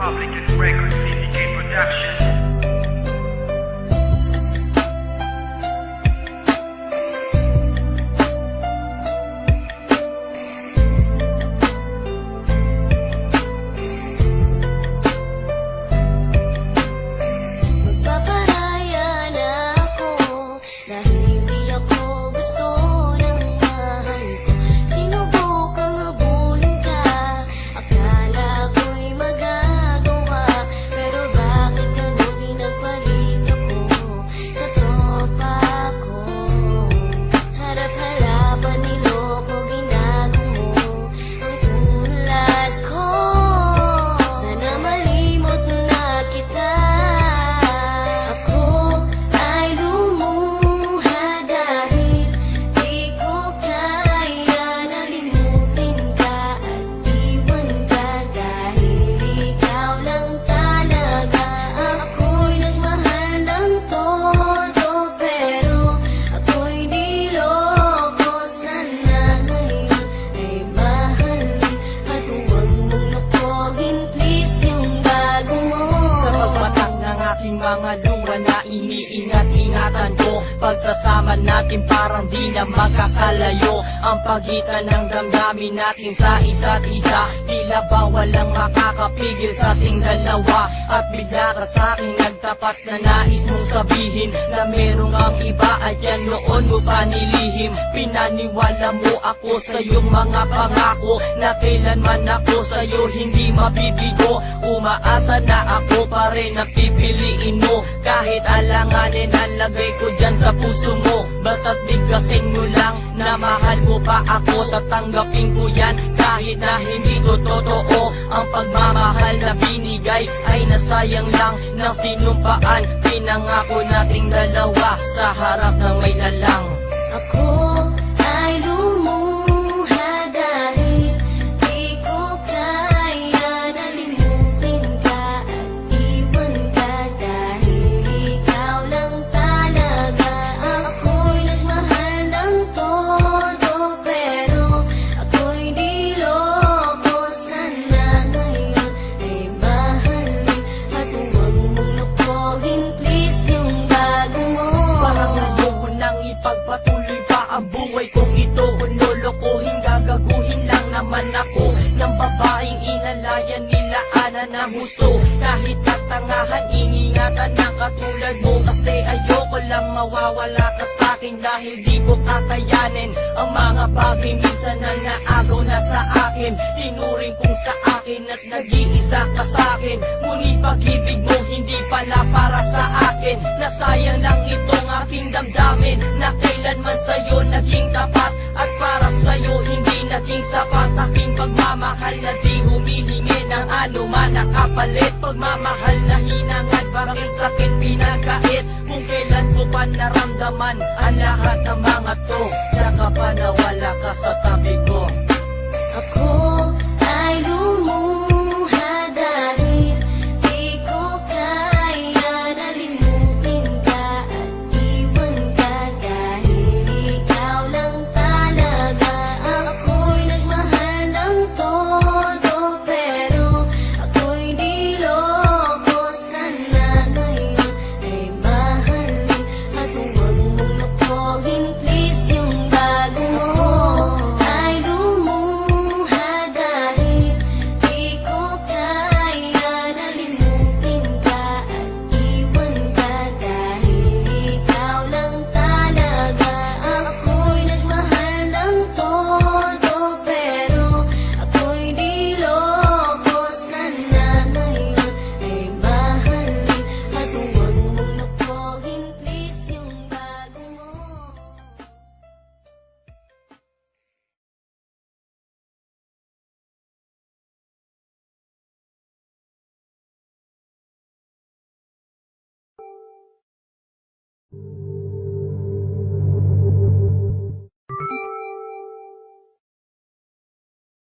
Public and Records Syndicate Production. Mga luha na iniingat-ingatan ko, pagsasama natin parang di na magkakalayo. Ang pagitan ng damdamin natin sa isa't isa, tila ba walang makakapigil sa ating dalawa. At bigla ka sa'kin nagtapat na nais mong sabihin na merong ang iba at yan noon mo pa nilihim. Pinaniwala mo ako sa iyong mga pangako na kailanman ako sa'yo hindi mabibigo. Umaasa na ako pa rin na pipiliin mo, kahit alanganin ang lagay ko dyan sa puso mo. Bata't bigkasin mo lang na mahal mo pa ako, tatanggapin ko yan kahit na hindi to totoo. Ang pagmamahal na binigay ay nasayang lang ng sinumpaan. Pinangako nating dalawa sa harap ng may lalang. Ako ay lumuha dahil di ko kaya nalimutin ka at iwan ka, dahil ikaw lang talaga. Ako'y nagmahal ng todo, pero ako'y niloko. Sana ngayon ay mahalin at huwag mong napohin, please, yung bago mo. Parang ayoko nang ipagpatuloy pa ang buhay kong ito. Kung lolokohin, gagaguhin lang naman ako ng babaeng inalayan nila ana ng gusto. Kahit katangahan, ingingatan ng katulad mo, kasi ayoko lang mawawala ka sa'kin dahil di ko kakayanin ang mga bagay minsan na naagaw na sa akin. Tinuring kong sa akin at nag-iisa ka sa'kin, ngunit pag-ibig mo hindi pala para sa akin. Nasayang lang itong aking damdamin na kailanman sa'yo naging tapat, at para sa'yo hindi naging sapat. Aking pagmamahal na di humihingi ng anuman na kapalit, pagmamahal na hinangad, bakit sa'kin pinagkait? Kung kailan ko pa naramdaman ang lahat ng mga to, saka pa nawala ka sa tabi ko. Ako ay lumuha dahil di ko kaya nalimutin ka at iwan ka, dahil ikaw lang talaga. Ako'y nagmahal ng todo, pero ako'y niloko. Sana ngayon ay mahalin at huwag mong napohin, please, yung bago mo. Ay lumuha dahil di ko kaya nalimutin ka at iwan ka, dahil ikaw lang talaga. Ako'y nagmahal ng todo, pero ako'y niloko. Sana ngayon ay mahalin at huwag mong napohin, please, yung bago mo.